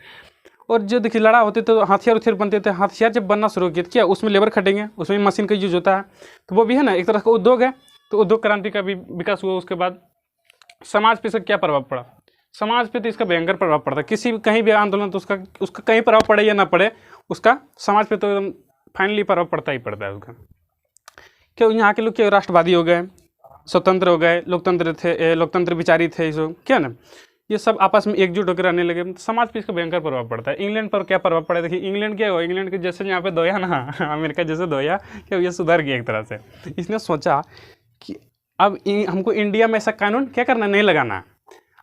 और जो देखिए लड़ा होते तो हथियार बनते थे, हथियार जब बनना शुरू किया क्या, उसमें लेबर खटेंगे, उसमें मशीन का यूज होता है, तो वो भी है ना एक तरह का उद्योग है। तो उद्योग क्रांति का भी विकास हुआ। उसके बाद समाज पे इसका क्या प्रभाव पड़ा, समाज पे तो इसका भयंकर प्रभाव पड़ता है। किसी भी कहीं भी आंदोलन तो उसका कहीं प्रभाव पड़े या ना पड़े, उसका समाज पे तो फाइनली प्रभाव पड़ता ही पड़ता है उसका। क्यों यहाँ के लोग क्या राष्ट्रवादी हो गए, स्वतंत्र हो गए, लोकतंत्र विचारी थे, जो क्या ना, ये सब आपस में एकजुट होकर रहने लगे। समाज पे इसका भयंकर प्रभाव पड़ता है। इंग्लैंड पर क्या प्रभाव पड़ा, देखिए इंग्लैंड क्या हुआ, इंग्लैंड के जैसे यहाँ पे धोया ना अमेरिका जैसे धोया, क्या ये सुधर गया एक तरह से। इसने सोचा कि अब हमको इंडिया में ऐसा कानून क्या करना, नहीं लगाना।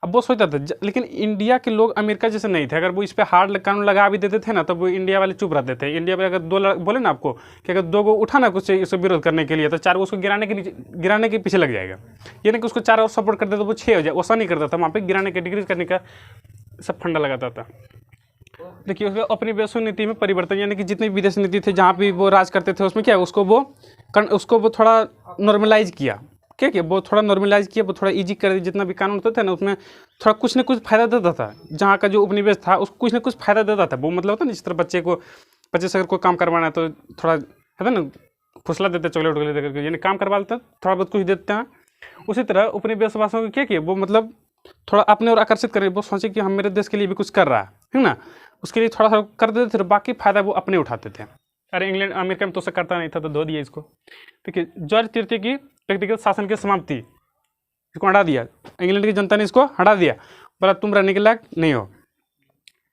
अब वो सोचता था, लेकिन इंडिया के लोग अमेरिका जैसे नहीं थे। अगर वो इस पर हार्ड कानून लगा भी देते थे ना, तो वो इंडिया वाले चुप रहते थे। इंडिया में अगर बोले ना आपको कि अगर 2 को उठा ना कुछ इसको विरोध करने के लिए, तो 4 उसको गिराने के पीछे लग जाएगा। ये नहीं कि उसको 4 और सपोर्ट करते तो वो 6 हो जाए, वैसा नहीं करता था। वहाँ पे गिराने के, डिक्रीज करने का सब फंडा लगाता था। देखिए उसके अपनी वैश्विक नीति में परिवर्तन, यानी कि जितनी विदेशी नीति थे जहाँ भी वो राज करते थे, उसमें क्या उसको वो थोड़ा नॉर्मलाइज किया। क्या वो थोड़ा नॉर्मलाइज किया, वो थोड़ा इजी कर दिया। जितना भी कानून होता था ना, उसमें थोड़ा कुछ न कुछ फायदा देता था। जहाँ का जो उपनिवेश था उसको कुछ न कुछ फायदा देता था। वो मतलब होता ना, जिस तरह बच्चे से अगर कोई काम करवाना है तो थोड़ा है ना, फुसला देते, चॉकलेट वगैरह दे करके, यानी काम करवा लेते हैं, थोड़ा बहुत कुछ देते हैं। उसी तरह उपनिवेशवासियों को क्या किया, वो मतलब थोड़ा अपने और आकर्षित करें। वो सोचे कि हम मेरे देश के लिए भी कुछ कर रहा है ना, उसके लिए थोड़ा सा कर देते थे, बाकी फायदा वो अपने उठाते थे। अरे इंग्लैंड अमेरिका में तो उसे करता नहीं था, तो धो दिया इसको। देखिए जॉर्ज तृतीय की व्यक्तिगत शासन की समाप्ति, इसको हटा दिया। इंग्लैंड की जनता ने इसको हटा दिया, बोला तुम रहने के लायक नहीं हो।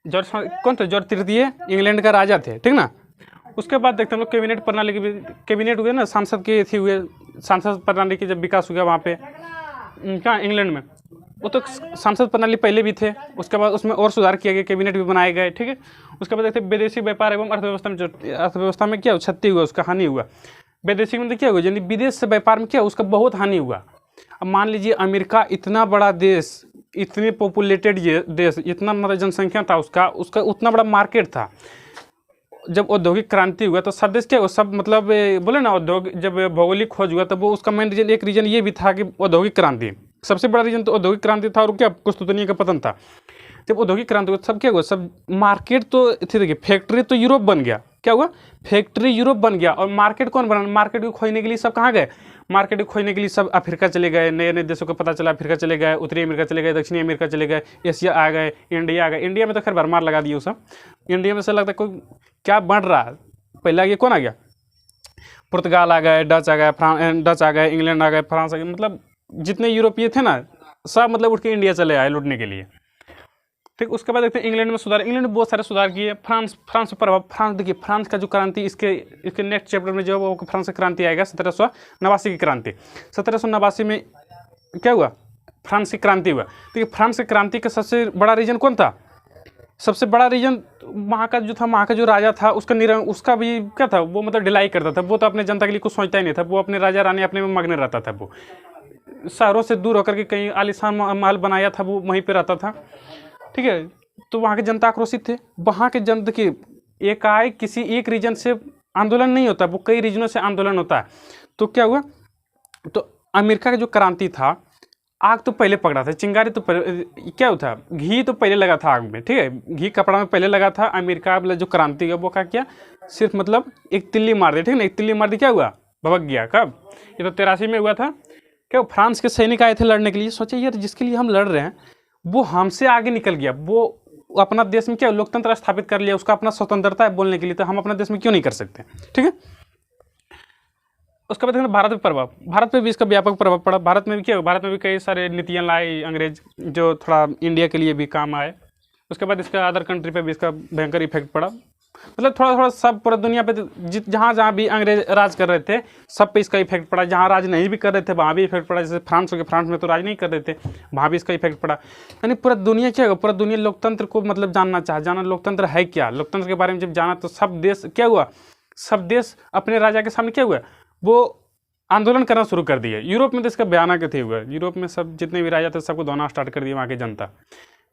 जॉर्ज कौन थे, जॉर्ज तृतीय इंग्लैंड का राजा थे, ठीक ना। उसके बाद देखते हम लोग कैबिनेट प्रणाली की, कैबिनेट हुए ना, सांसद के थी हुए, सांसद प्रणाली की जब विकास हुआ वहाँ पे कहाँ इंग्लैंड में, वो तो सांसद प्रणाली पहले भी थे। उसके बाद उसमें और सुधार किया गया, कैबिनेट भी बनाए गए, ठीक है। उसके बाद देखते विदेशी व्यापार एवं अर्थव्यवस्था में क्या क्षति हुआ, उसका हानि हुआ। वैदेशिक में क्या हुआ, यानी विदेश से व्यापार में क्या उसका बहुत हानि हुआ। अब मान लीजिए अमेरिका इतना बड़ा देश, इतने पॉपुलेटेड देश, इतना मतलब जनसंख्या था उसका उतना बड़ा मार्केट था। जब औद्योगिक क्रांति हुआ तो सब देश क्या हुआ, सब मतलब बोले ना, जब भौगोलिक खोज हुआ तब वो उसका मेन रीजन, एक रीजन ये भी था कि औद्योगिक क्रांति, सबसे बड़ा रीजन तो औद्योगिक क्रांति था। और क्या कुस्तुतनिया का पतन था। जब औद्योगिक क्रांति हुआ सब क्या हुआ, सब मार्केट तो थी, देखिए फैक्ट्री तो यूरोप बन गया, क्या हुआ, फैक्ट्री यूरोप बन गया। और मार्केट कौन बना, मार्केट को खोजने के लिए सब कहाँ गए, मार्केट को खोजने के लिए सब अफ्रीका चले गए, नए नए देशों को पता चला, अफ्रीका चले गए, उत्तरी अमेरिका चले गए, दक्षिणी अमेरिका चले गए, एशिया आ गए, इंडिया आ गए। इंडिया में तो खैर भरमार लगा दिए वो सब। इंडिया में से लगता है कोई क्या बढ़ रहा है, पहले आगे कौन आ गया, पुर्तगाल आ गए, डच आ गए, डच आ गए, इंग्लैंड आ गए, फ्रांस आ गए, मतलब जितने यूरोपीय थे ना सब मतलब उठ के इंडिया चले आए लूटने के लिए। ठीक, उसके बाद देखते हैं इंग्लैंड में सुधार, इंग्लैंड ने बहुत सारे सुधार किए। फ्रांस पर प्रभाव, फ्रांस देखिए, फ्रांस का जो क्रांति, इसके नेक्स्ट चैप्टर में जो है वो फ्रांस की क्रांति आएगा, 1789 की क्रांति। 1789 में क्या हुआ, फ्रांस की क्रांति हुआ। देखिए फ्रांस की क्रांति का सबसे बड़ा रीजन कौन था, सबसे बड़ा रीजन वहाँ का जो था, वहाँ का जो राजा था उसका भी क्या था, वो मतलब डिलाई करता था, वो तो अपने जनता के लिए कुछ सोचता ही नहीं था, वो अपने राजा रानी अपने में मगन रहता था, वो शहरों से दूर होकर के कहीं आलीशान महल बनाया था, वो वहीं पे रहता था। ठीक है, तो वहाँ के जनता आक्रोशित थे। वहाँ के जनता की एकाएक किसी एक रीजन से आंदोलन नहीं होता, वो कई रीजनों से आंदोलन होता है। तो क्या हुआ, तो अमेरिका का जो क्रांति था, आग तो पहले पकड़ा था, चिंगारी तो पहले क्या होता, घी तो पहले लगा था आग में। ठीक है, घी कपड़ा में पहले लगा था। अमेरिका वाला जो क्रांति है वो क्या किया, सिर्फ मतलब एक तिल्ली मार दी। ठीक है ना, एक तिल्ली मार दी, क्या हुआ, भभक गया। कब, ये तो 83 में हुआ था। क्या फ्रांस के सैनिक आए थे लड़ने के लिए, सोचे यार जिसके लिए हम लड़ रहे हैं वो हमसे आगे निकल गया, वो अपना देश में क्या लोकतंत्र स्थापित कर लिया, उसका अपना स्वतंत्रता है बोलने के लिए, तो हम अपने देश में क्यों नहीं कर सकते। ठीक है, उसके बाद देखना भारत पे प्रभाव, भारत पे भी इसका व्यापक प्रभाव पड़ा। भारत में भी क्या हुआ, भारत में भी कई सारे नीतियाँ लाए अंग्रेज जो थोड़ा इंडिया के लिए भी काम आए। उसके बाद इसका अदर कंट्री पे भी इसका भयंकर इफेक्ट पड़ा, मतलब थोड़ा थोड़ा सब पूरा दुनिया पे जहाँ जहाँ भी अंग्रेज राज कर रहे थे सब पे इसका इफेक्ट पड़ा। जहाँ राज नहीं भी कर रहे थे वहाँ भी इफेक्ट पड़ा, जैसे फ्रांस हो गया, फ्रांस में तो राज नहीं कर रहे थे, वहाँ भी इसका इफेक्ट पड़ा। यानी पूरा दुनिया क्या होगा, पूरा दुनिया लोकतंत्र को मतलब जानना चाहा, जाना लोकतंत्र है क्या, लोकतंत्र के बारे में जब जाना तो सब देश क्या हुआ, सब देश अपने राजा के सामने क्या हुआ, वो आंदोलन करना शुरू कर दिए। यूरोप में तो इसका भयानक थे हुआ, यूरोप में सब जितने भी राजा थे सबको धोना स्टार्ट कर दिया वहाँ की जनता,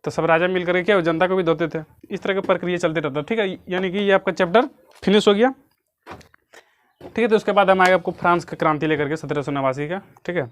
तो सब राजा मिल करके क्या जनता को भी धोते थे। इस तरह की प्रक्रिया चलते रहता। ठीक है, यानी कि ये आपका चैप्टर फिनिश हो गया। ठीक है, तो उसके बाद हम आएगा आपको फ्रांस का क्रांति लेकर के 1789 का। ठीक है।